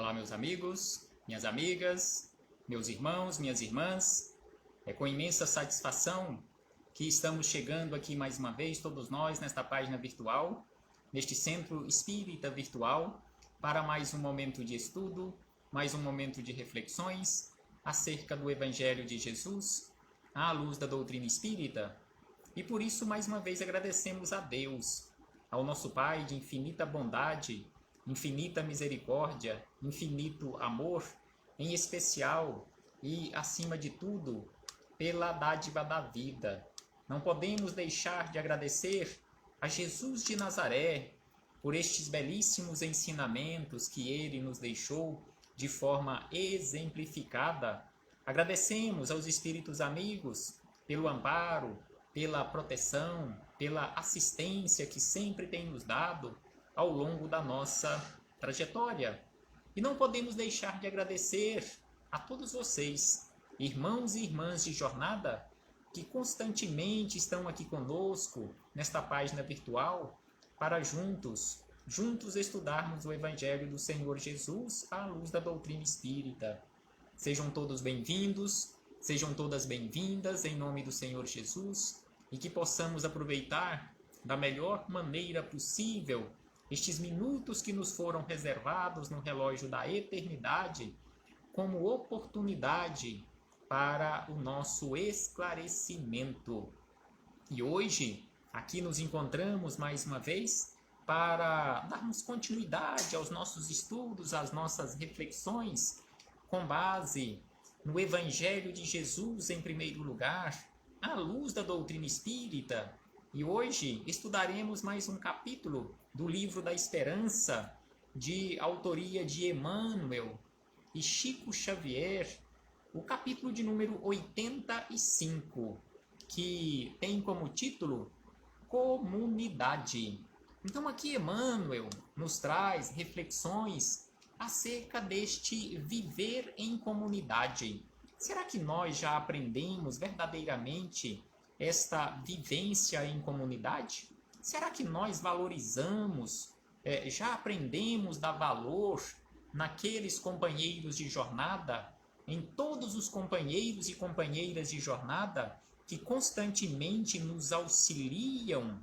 Olá, meus amigos, minhas amigas, meus irmãos, minhas irmãs. É com imensa satisfação que estamos chegando aqui mais uma vez, todos nós, nesta página virtual, neste Centro Espírita Virtual, para mais um momento de estudo, mais um momento de reflexões acerca do Evangelho de Jesus, à luz da doutrina espírita. E por isso, mais uma vez, agradecemos a Deus, ao nosso Pai de infinita bondade, infinita misericórdia, infinito amor, em especial e, acima de tudo, pela dádiva da vida. Não podemos deixar de agradecer a Jesus de Nazaré por estes belíssimos ensinamentos que ele nos deixou de forma exemplificada. Agradecemos aos espíritos amigos pelo amparo, pela proteção, pela assistência que sempre tem nos dado ao longo da nossa trajetória. E não podemos deixar de agradecer a todos vocês, irmãos e irmãs de jornada, que constantemente estão aqui conosco nesta página virtual para juntos estudarmos o Evangelho do Senhor Jesus à luz da doutrina espírita. Sejam todos bem-vindos, sejam todas bem-vindas em nome do Senhor Jesus e que possamos aproveitar da melhor maneira possível estes minutos que nos foram reservados no relógio da eternidade como oportunidade para o nosso esclarecimento. E hoje, aqui nos encontramos mais uma vez para darmos continuidade aos nossos estudos, às nossas reflexões, com base no Evangelho de Jesus em primeiro lugar, à luz da doutrina espírita. E hoje estudaremos mais um capítulo do Livro da Esperança, de autoria de Emmanuel e Chico Xavier, o capítulo de número 85, que tem como título Comunidade. Então aqui Emmanuel nos traz reflexões acerca deste viver em comunidade. Será que nós já aprendemos verdadeiramente esta vivência em comunidade? Será que nós valorizamos, já aprendemos a dar valor naqueles companheiros de jornada, em todos os companheiros e companheiras de jornada que constantemente nos auxiliam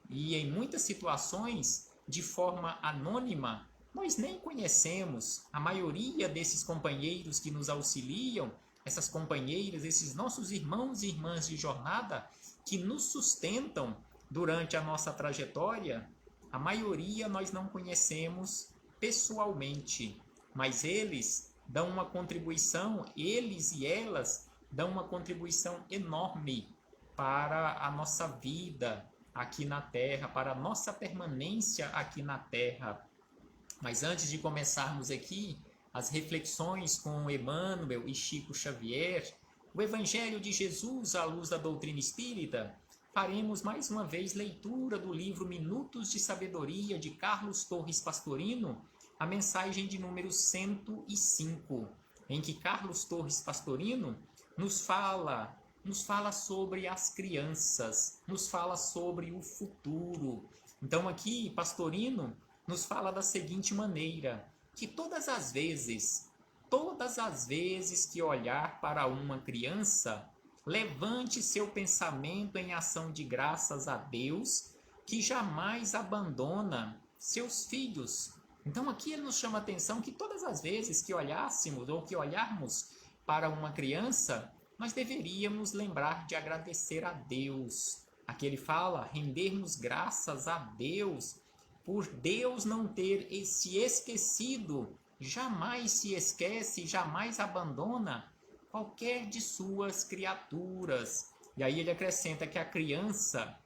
e em muitas situações de forma anônima? Nós nem conhecemos a maioria desses companheiros que nos auxiliam, essas companheiras, esses nossos irmãos e irmãs de jornada que nos sustentam durante a nossa trajetória. A maioria nós não conhecemos pessoalmente, mas eles dão uma contribuição, eles e elas dão uma contribuição enorme para a nossa vida aqui na Terra, para a nossa permanência aqui na Terra. Mas antes de começarmos aqui as reflexões com Emmanuel e Chico Xavier, o Evangelho de Jesus à luz da doutrina espírita, faremos mais uma vez leitura do livro Minutos de Sabedoria de Carlos Torres Pastorino, a mensagem de número 105, em que Carlos Torres Pastorino nos fala sobre as crianças, nos fala sobre o futuro. Então aqui Pastorino nos fala da seguinte maneira, que todas as vezes que olhar para uma criança, levante seu pensamento em ação de graças a Deus, que jamais abandona seus filhos. Então aqui ele nos chama a atenção que todas as vezes que olhássemos ou que olharmos para uma criança, nós deveríamos lembrar de agradecer a Deus. Aqui ele fala, rendermos graças a Deus, por Deus não ter se esquecido, jamais se esquece, jamais abandona qualquer de suas criaturas. E aí ele acrescenta que a criança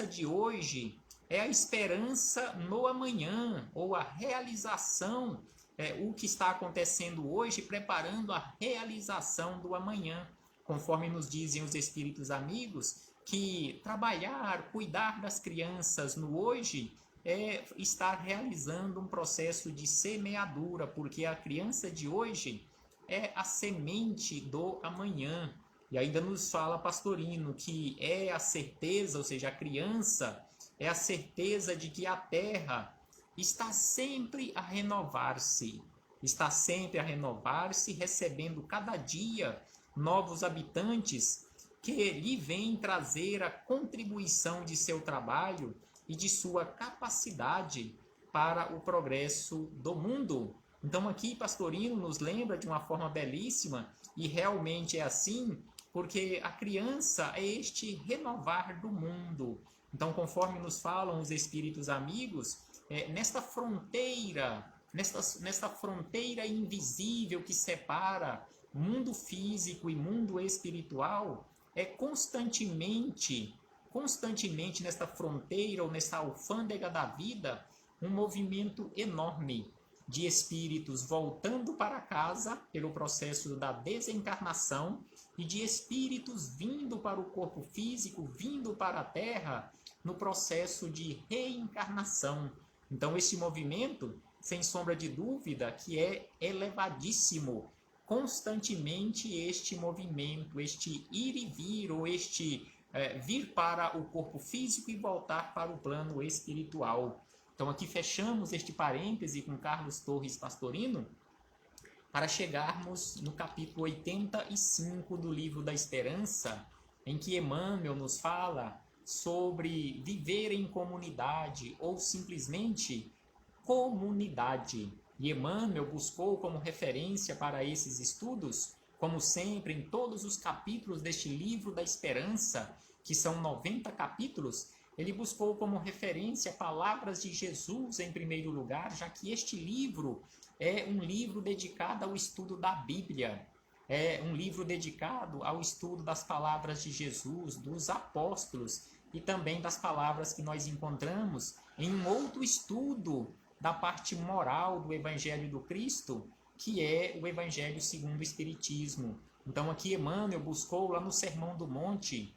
de hoje é a esperança no amanhã, ou a realização, o que está acontecendo hoje, preparando a realização do amanhã. Conforme nos dizem os espíritos amigos, que trabalhar, cuidar das crianças no hoje é estar realizando um processo de semeadura, porque a criança de hoje é a semente do amanhã. E ainda nos fala Pastorino que é a certeza, ou seja, a criança é a certeza de que a terra está sempre a renovar-se, recebendo cada dia novos habitantes que lhe vêm trazer a contribuição de seu trabalho e de sua capacidade para o progresso do mundo. Então aqui Pastorino nos lembra de uma forma belíssima, e realmente é assim, porque a criança é este renovar do mundo. Então, conforme nos falam os espíritos amigos, nesta fronteira invisível que separa mundo físico e mundo espiritual, é constantemente nesta fronteira ou nesta alfândega da vida, um movimento enorme de espíritos voltando para casa pelo processo da desencarnação e de espíritos vindo para o corpo físico, vindo para a Terra no processo de reencarnação. Então, este movimento, sem sombra de dúvida, que é elevadíssimo. Constantemente este movimento, este ir e vir, ou este vir para o corpo físico e voltar para o plano espiritual. Então aqui fechamos este parêntese com Carlos Torres Pastorino para chegarmos no capítulo 85 do Livro da Esperança, em que Emmanuel nos fala sobre viver em comunidade ou simplesmente comunidade. E Emmanuel buscou como referência para esses estudos, como sempre em todos os capítulos deste Livro da Esperança, que são 90 capítulos, ele buscou como referência palavras de Jesus em primeiro lugar, já que este livro é um livro dedicado ao estudo da Bíblia, é um livro dedicado ao estudo das palavras de Jesus, dos apóstolos e também das palavras que nós encontramos em um outro estudo da parte moral do Evangelho do Cristo, que é o Evangelho segundo o Espiritismo. Então aqui Emmanuel buscou lá no Sermão do Monte,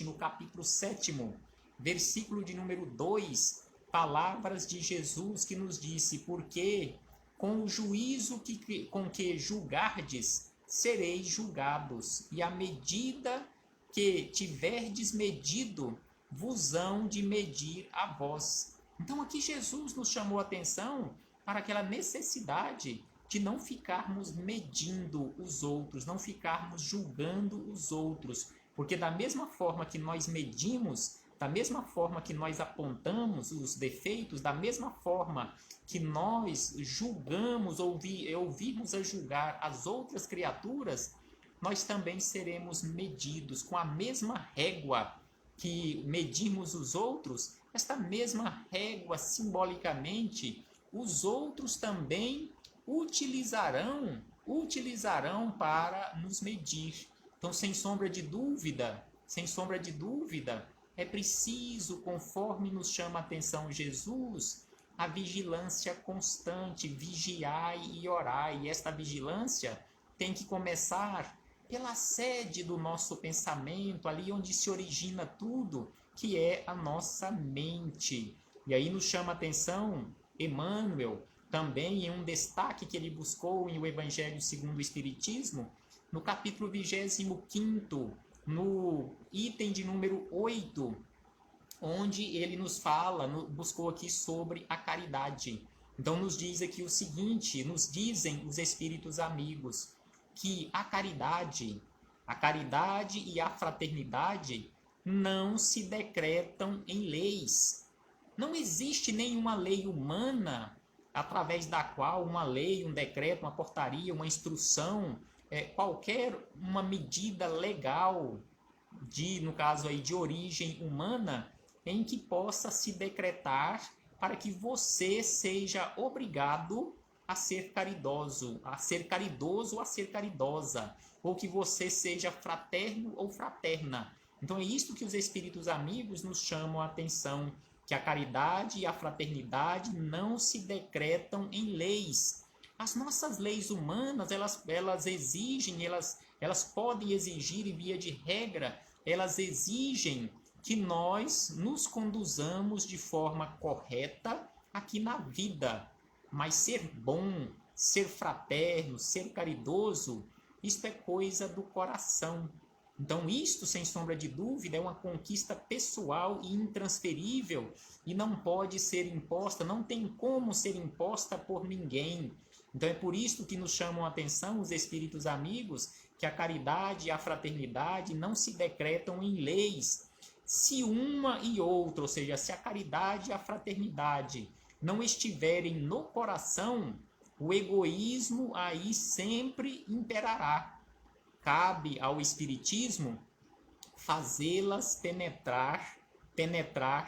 no capítulo 7º, versículo de número 2, palavras de Jesus que nos disse: porque com o juízo com que julgardes, sereis julgados, e a medida que tiverdes medido, vos hão de medir a vós. Então aqui Jesus nos chamou a atenção para aquela necessidade de não ficarmos medindo os outros, não ficarmos julgando os outros, porque da mesma forma que nós medimos, da mesma forma que nós apontamos os defeitos, da mesma forma que nós julgamos ou ouvimos a julgar as outras criaturas, nós também seremos medidos com a mesma régua que medimos os outros. Esta mesma régua, simbolicamente, os outros também utilizarão para nos medir. Então, sem sombra de dúvida, é preciso, conforme nos chama a atenção Jesus, a vigilância constante, vigiai e orai. E esta vigilância tem que começar pela sede do nosso pensamento, ali onde se origina tudo, que é a nossa mente. E aí nos chama a atenção Emmanuel, também em um destaque que ele buscou em O Evangelho segundo o Espiritismo, no capítulo 25º, no item de número 8, onde ele nos fala, buscou aqui sobre a caridade. Então nos diz aqui o seguinte, nos dizem os espíritos amigos, que a caridade e a fraternidade não se decretam em leis. Não existe nenhuma lei humana através da qual uma lei, um decreto, uma portaria, uma instrução, qualquer uma medida legal, no caso aí de origem humana, em que possa se decretar para que você seja obrigado a ser caridoso, a ser caridosa, ou que você seja fraterno ou fraterna. Então é isto que os espíritos amigos nos chamam a atenção, que a caridade e a fraternidade não se decretam em leis. As nossas leis humanas, elas exigem, elas podem exigir, e via de regra, elas exigem que nós nos conduzamos de forma correta aqui na vida. Mas ser bom, ser fraterno, ser caridoso, isto é coisa do coração. Então, isto, sem sombra de dúvida, é uma conquista pessoal e intransferível e não pode ser imposta, não tem como ser imposta por ninguém. Então, é por isso que nos chamam a atenção os espíritos amigos, que a caridade e a fraternidade não se decretam em leis. Se uma e outra, ou seja, se a caridade e a fraternidade não estiverem no coração, o egoísmo aí sempre imperará. Cabe ao Espiritismo fazê-las penetrar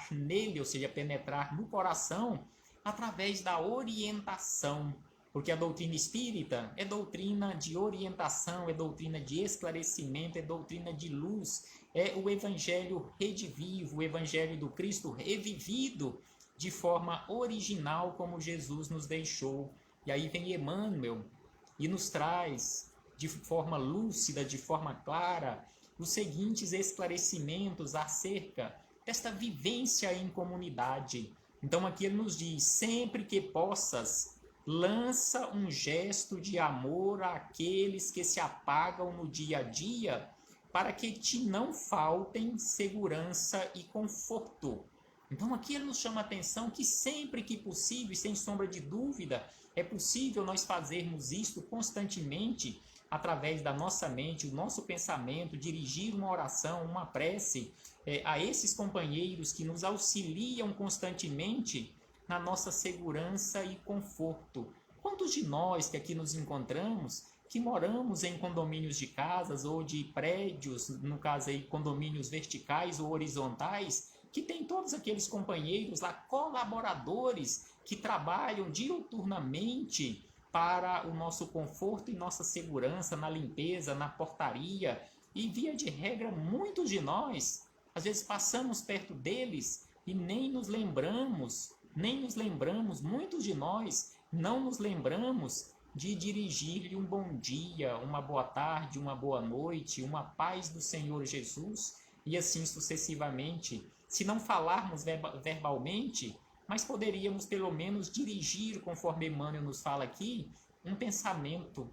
nele, ou seja, penetrar no coração, através da orientação. Porque a doutrina espírita é doutrina de orientação, é doutrina de esclarecimento, é doutrina de luz, é o evangelho redivivo, o evangelho do Cristo revivido de forma original, como Jesus nos deixou. E aí vem Emmanuel e nos traz de forma lúcida, de forma clara, os seguintes esclarecimentos acerca desta vivência em comunidade. Então aqui ele nos diz: sempre que possas, lança um gesto de amor àqueles que se apagam no dia a dia, para que te não faltem segurança e conforto. Então aqui ele nos chama a atenção que sempre que possível, e sem sombra de dúvida, é possível nós fazermos isto constantemente, através da nossa mente, o nosso pensamento, dirigir uma oração, uma prece a esses companheiros que nos auxiliam constantemente na nossa segurança e conforto. Quantos de nós que aqui nos encontramos, que moramos em condomínios de casas ou de prédios, no caso aí condomínios verticais ou horizontais, que tem todos aqueles companheiros lá, colaboradores, que trabalham diuturnamente para o nosso conforto e nossa segurança na limpeza, na portaria, e via de regra muitos de nós, às vezes passamos perto deles e nem nos lembramos, muitos de nós não nos lembramos de dirigir-lhe um bom dia, uma boa tarde, uma boa noite, uma paz do Senhor Jesus, e assim sucessivamente. Se não falarmos verbalmente, mas poderíamos pelo menos dirigir, conforme Emmanuel nos fala aqui, um pensamento,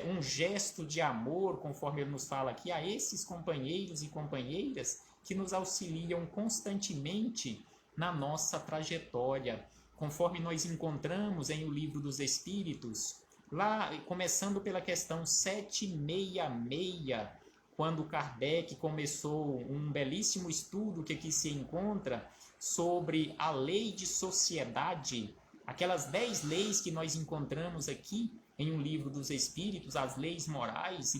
um gesto de amor, conforme ele nos fala aqui, a esses companheiros e companheiras que nos auxiliam constantemente na nossa trajetória, conforme nós encontramos em O Livro dos Espíritos, lá começando pela questão 766, quando Kardec começou um belíssimo estudo que aqui se encontra sobre a lei de sociedade, aquelas 10 leis que nós encontramos aqui em O Livro dos Espíritos, as leis morais, e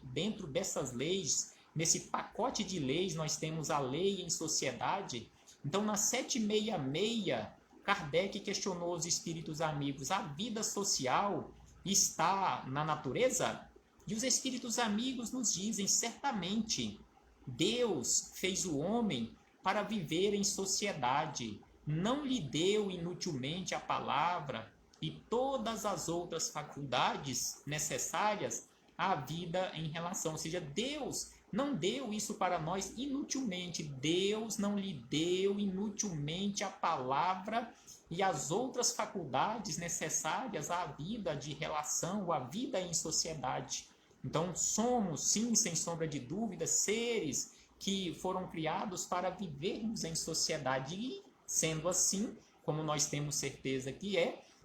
dentro dessas leis, nesse pacote de leis, nós temos a lei em sociedade. Então, na 766, Kardec questionou os espíritos amigos: a vida social está na natureza? E os espíritos amigos nos dizem: certamente, Deus fez o homem para viver em sociedade, não lhe deu inutilmente a palavra e todas as outras faculdades necessárias à vida em relação. Ou seja, Deus não deu isso para nós inutilmente. Deus não lhe deu inutilmente a palavra e as outras faculdades necessárias à vida de relação, à vida em sociedade. Então, somos, sim, sem sombra de dúvida, seres que foram criados para vivermos em sociedade. E, sendo assim, como nós temos certeza que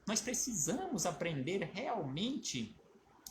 nós precisamos aprender realmente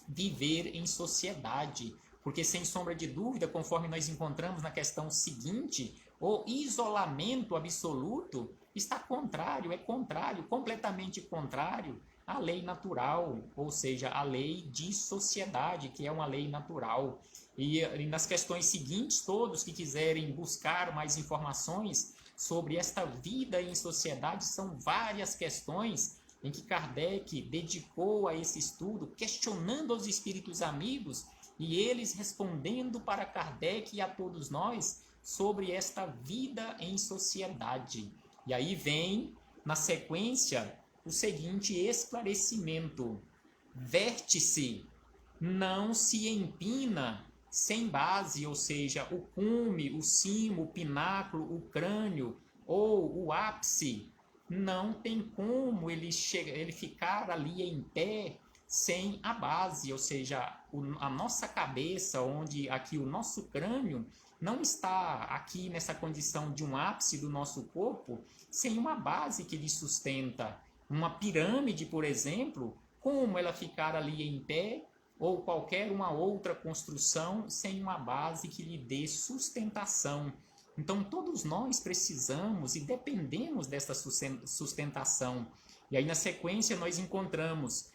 viver em sociedade. Porque, sem sombra de dúvida, conforme nós encontramos na questão seguinte, o isolamento absoluto está completamente contrário à lei natural, ou seja, à lei de sociedade, que é uma lei natural. E nas questões seguintes, todos que quiserem buscar mais informações sobre esta vida em sociedade, são várias questões em que Kardec dedicou a esse estudo, questionando os espíritos amigos e eles respondendo para Kardec e a todos nós sobre esta vida em sociedade. E aí vem, na sequência, o seguinte esclarecimento: vértice não se empina sem base, ou seja, o cume, o cimo, o pináculo, o crânio ou o ápice, não tem como ele ficar ali em pé sem a base, ou seja, a nossa cabeça, onde aqui o nosso crânio não está aqui nessa condição de um ápice do nosso corpo, sem uma base que lhe sustenta. Uma pirâmide, por exemplo, como ela ficar ali em pé, ou qualquer uma outra construção, sem uma base que lhe dê sustentação. Então, todos nós precisamos e dependemos dessa sustentação. E aí, na sequência, nós encontramos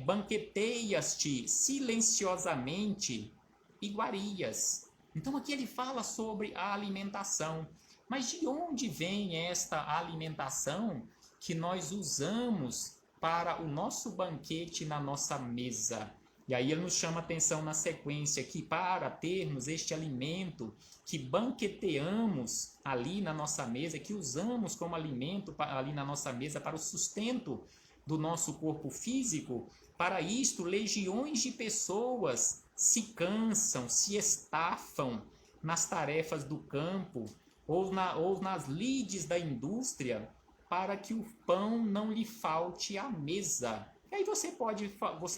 banqueteias-te silenciosamente, iguarias. Então, aqui ele fala sobre a alimentação. Mas de onde vem esta alimentação que nós usamos para o nosso banquete na nossa mesa? E aí ele nos chama a atenção na sequência que para termos este alimento que banqueteamos ali na nossa mesa, que usamos como alimento ali na nossa mesa para o sustento do nosso corpo físico, para isto legiões de pessoas se cansam, se estafam nas tarefas do campo ou nas lides da indústria para que o pão não lhe falte à mesa. E aí você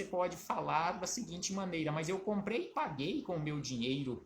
pode falar da seguinte maneira: mas eu comprei e paguei com o meu dinheiro.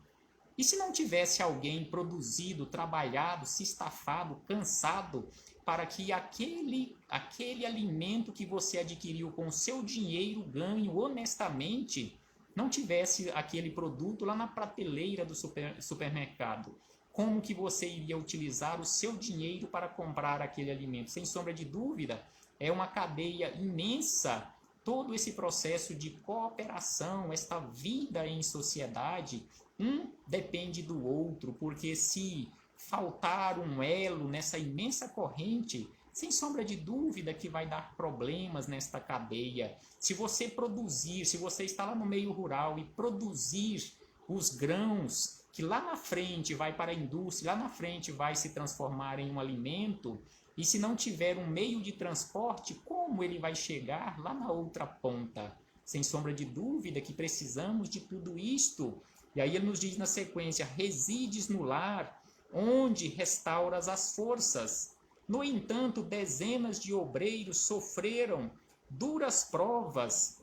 E se não tivesse alguém produzido, trabalhado, se estafado, cansado, para que aquele alimento que você adquiriu com o seu dinheiro ganho honestamente, não tivesse aquele produto lá na prateleira do supermercado? Como que você iria utilizar o seu dinheiro para comprar aquele alimento? Sem sombra de dúvida, é uma cadeia imensa, todo esse processo de cooperação, esta vida em sociedade, um depende do outro, porque se faltar um elo nessa imensa corrente, sem sombra de dúvida que vai dar problemas nesta cadeia. Se você produzir, se você está lá no meio rural e produzir os grãos que lá na frente vai para a indústria, lá na frente vai se transformar em um alimento, e se não tiver um meio de transporte, como ele vai chegar lá na outra ponta? Sem sombra de dúvida que precisamos de tudo isto. E aí ele nos diz na sequência: resides no lar, onde restauras as forças. No entanto, dezenas de obreiros sofreram duras provas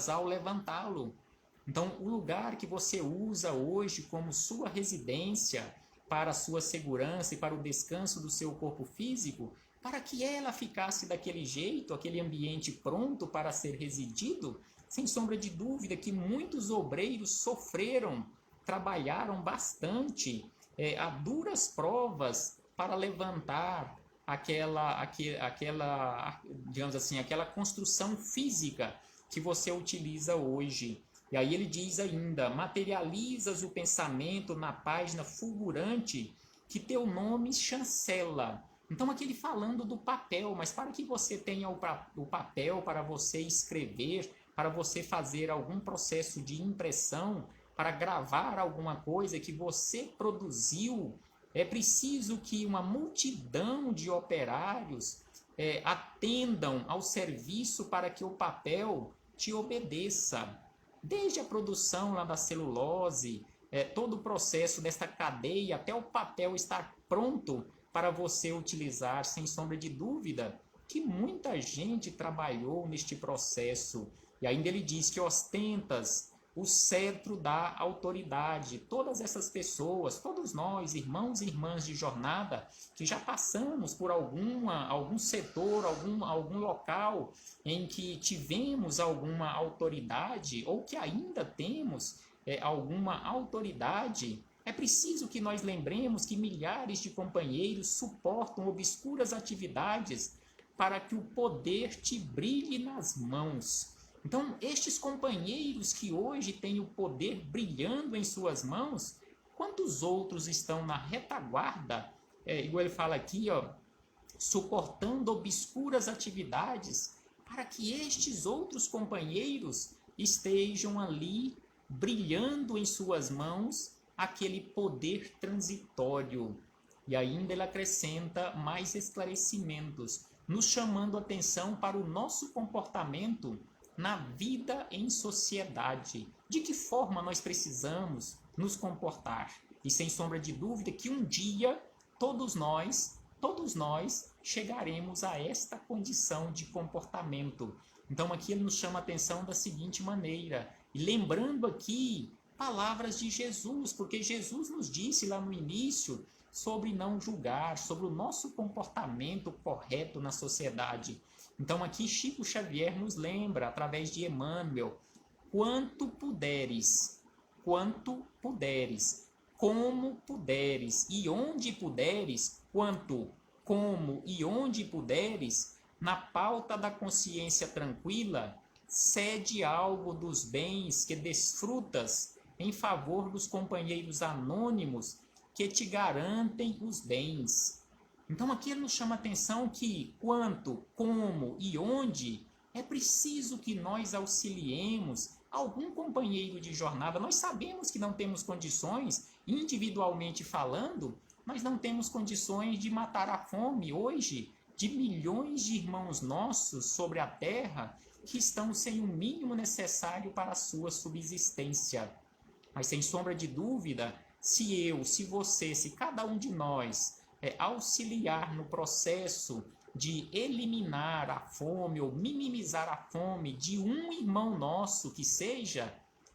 ao levantá-lo. Então, o lugar que você usa hoje como sua residência para a sua segurança e para o descanso do seu corpo físico, para que ela ficasse daquele jeito, aquele ambiente pronto para ser residido, sem sombra de dúvida que muitos obreiros sofreram, trabalharam bastante, a duras provas para levantar digamos assim, aquela construção física que você utiliza hoje. E aí ele diz ainda: materializas o pensamento na página fulgurante que teu nome chancela. Então aqui ele falando do papel, mas para que você tenha o papel para você escrever, para você fazer algum processo de impressão, para gravar alguma coisa que você produziu, é preciso que uma multidão de operários atendam ao serviço para que o papel te obedeça. Desde a produção lá da celulose, todo o processo desta cadeia até o papel estar pronto para você utilizar, sem sombra de dúvida, que muita gente trabalhou neste processo. E ainda ele diz que ostentas o cetro da autoridade. Todas essas pessoas, todos nós, irmãos e irmãs de jornada, que já passamos por algum setor, algum local em que tivemos alguma autoridade, ou que ainda temos alguma autoridade, é preciso que nós lembremos que milhares de companheiros suportam obscuras atividades para que o poder te brilhe nas mãos. Então, estes companheiros que hoje têm o poder brilhando em suas mãos, quantos outros estão na retaguarda, igual ele fala aqui, suportando obscuras atividades, para que estes outros companheiros estejam ali brilhando em suas mãos aquele poder transitório. E ainda ele acrescenta mais esclarecimentos, nos chamando a atenção para o nosso comportamento na vida em sociedade. De que forma nós precisamos nos comportar? E sem sombra de dúvida que um dia todos nós todos nós chegaremos a esta condição de comportamento. Então aqui ele nos chama a atenção da seguinte maneira, e lembrando aqui palavras de Jesus, porque Jesus nos disse lá no início sobre não julgar, sobre o nosso comportamento correto na sociedade. Então aqui Chico Xavier nos lembra, através de Emmanuel, quanto puderes, como puderes e onde puderes, quanto, como e onde puderes, na pauta da consciência tranquila, cede algo dos bens que desfrutas em favor dos companheiros anônimos que te garantem os bens. Então aqui ele nos chama a atenção que quanto, como e onde é preciso que nós auxiliemos algum companheiro de jornada. Nós sabemos que não temos condições, individualmente falando, nós não temos condições de matar a fome hoje de milhões de irmãos nossos sobre a terra que estão sem o mínimo necessário para a sua subsistência. Mas sem sombra de dúvida, se eu, se você, se cada um de nós auxiliar no processo de eliminar a fome ou minimizar a fome de um irmão nosso que seja,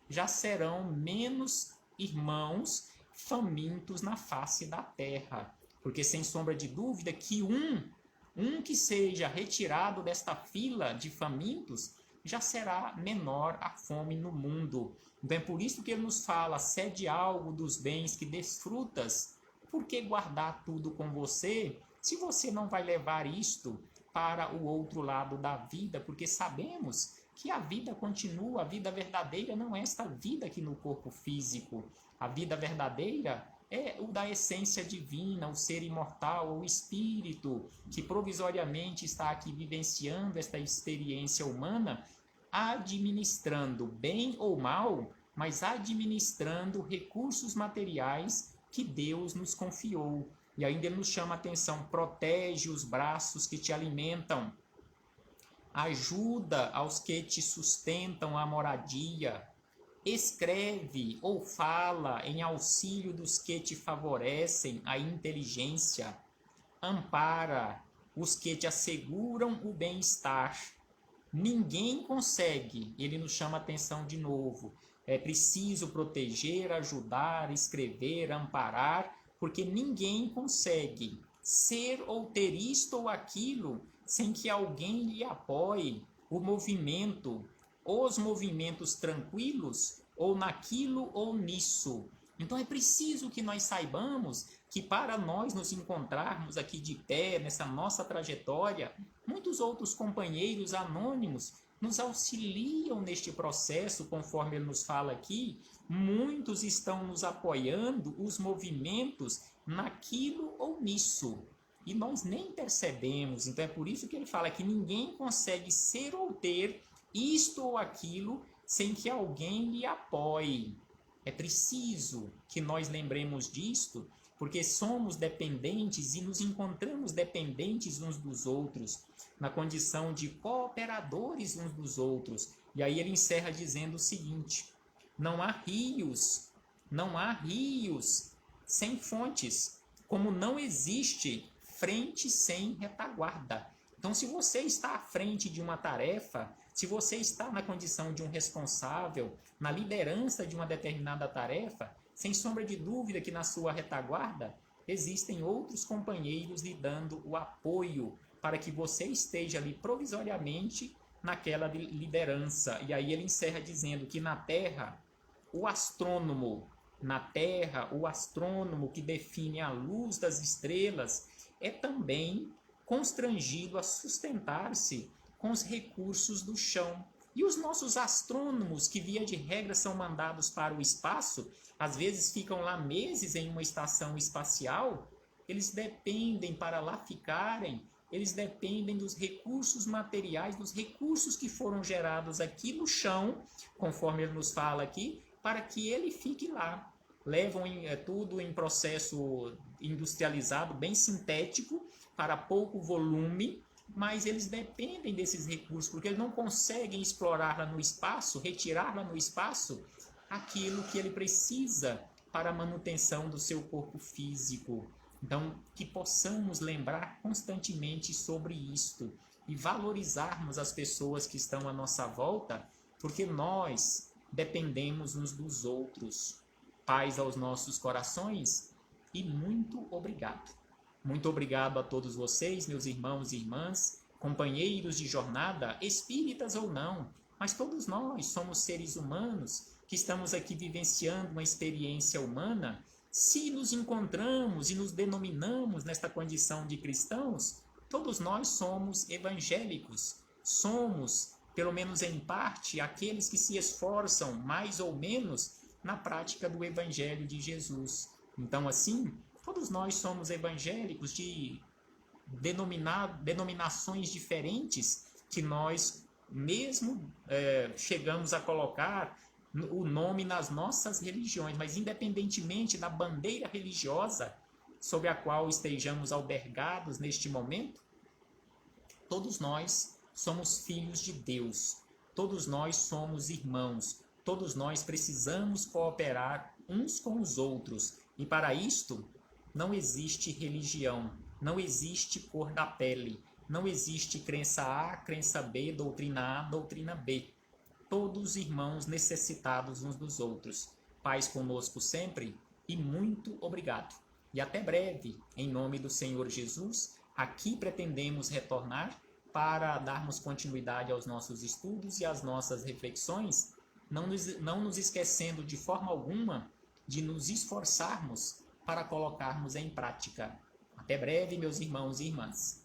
já serão menos irmãos famintos na face da terra. Porque sem sombra de dúvida que um que seja retirado desta fila de famintos, já será menor a fome no mundo. Então é por isso que ele nos fala, cede algo dos bens que desfrutas. Por que guardar tudo com você, se você não vai levar isto para o outro lado da vida? Porque sabemos que a vida continua, a vida verdadeira não é esta vida aqui no corpo físico. A vida verdadeira é o da essência divina, o ser imortal, o espírito que provisoriamente está aqui vivenciando esta experiência humana, administrando bem ou mal, mas administrando recursos materiais que Deus nos confiou. E ainda ele nos chama a atenção, protege os braços que te alimentam, ajuda aos que te sustentam a moradia, escreve ou fala em auxílio dos que te favorecem a inteligência, ampara os que te asseguram o bem-estar. Ninguém consegue, ele nos chama a atenção de novo, é preciso proteger, ajudar, escrever, amparar, porque ninguém consegue ser ou ter isto ou aquilo sem que alguém lhe apoie o movimento, os movimentos tranquilos, ou naquilo ou nisso. Então é preciso que nós saibamos que para nós nos encontrarmos aqui de pé, nessa nossa trajetória, muitos outros companheiros anônimos nos auxiliam neste processo, conforme ele nos fala aqui, muitos estão nos apoiando os movimentos naquilo ou nisso. E nós nem percebemos, então é por isso que ele fala que ninguém consegue ser ou ter isto ou aquilo sem que alguém lhe apoie. É preciso que nós lembremos disto, porque somos dependentes e nos encontramos dependentes uns dos outros, na condição de cooperadores uns dos outros. E aí ele encerra dizendo o seguinte: não há rios sem fontes, como não existe frente sem retaguarda. Então, se você está à frente de uma tarefa, se você está na condição de um responsável, na liderança de uma determinada tarefa, sem sombra de dúvida que na sua retaguarda existem outros companheiros lhe dando o apoio para que você esteja ali provisoriamente naquela liderança. E aí ele encerra dizendo que na Terra, o astrônomo que define a luz das estrelas é também constrangido a sustentar-se com os recursos do chão. E os nossos astrônomos, que via de regra são mandados para o espaço, às vezes ficam lá meses em uma estação espacial, eles dependem, para lá ficarem, eles dependem dos recursos materiais, dos recursos que foram gerados aqui no chão, conforme ele nos fala aqui, para que ele fique lá. Levam tudo em processo industrializado, bem sintético, para pouco volume, mas eles dependem desses recursos, porque eles não conseguem explorar lá no espaço, retirar lá no espaço aquilo que ele precisa para a manutenção do seu corpo físico. Então, que possamos lembrar constantemente sobre isto e valorizarmos as pessoas que estão à nossa volta, porque nós dependemos uns dos outros. Paz aos nossos corações e muito obrigado. Muito obrigado a todos vocês, meus irmãos e irmãs, companheiros de jornada, espíritas ou não, mas todos nós somos seres humanos que estamos aqui vivenciando uma experiência humana. Se nos encontramos e nos denominamos nesta condição de cristãos, todos nós somos evangélicos. Somos, pelo menos em parte, aqueles que se esforçam mais ou menos na prática do Evangelho de Jesus. Então, assim, todos nós somos evangélicos de denominações diferentes que nós mesmo chegamos a colocar o nome nas nossas religiões, mas independentemente da bandeira religiosa sob a qual estejamos albergados neste momento, todos nós somos filhos de Deus, todos nós somos irmãos, todos nós precisamos cooperar uns com os outros, e para isto não existe religião, não existe cor da pele, não existe crença A, crença B, doutrina A, doutrina B. Todos irmãos necessitados uns dos outros. Paz conosco sempre e muito obrigado. E até breve, em nome do Senhor Jesus, aqui pretendemos retornar para darmos continuidade aos nossos estudos e às nossas reflexões, não nos esquecendo de forma alguma de nos esforçarmos para colocarmos em prática. Até breve, meus irmãos e irmãs.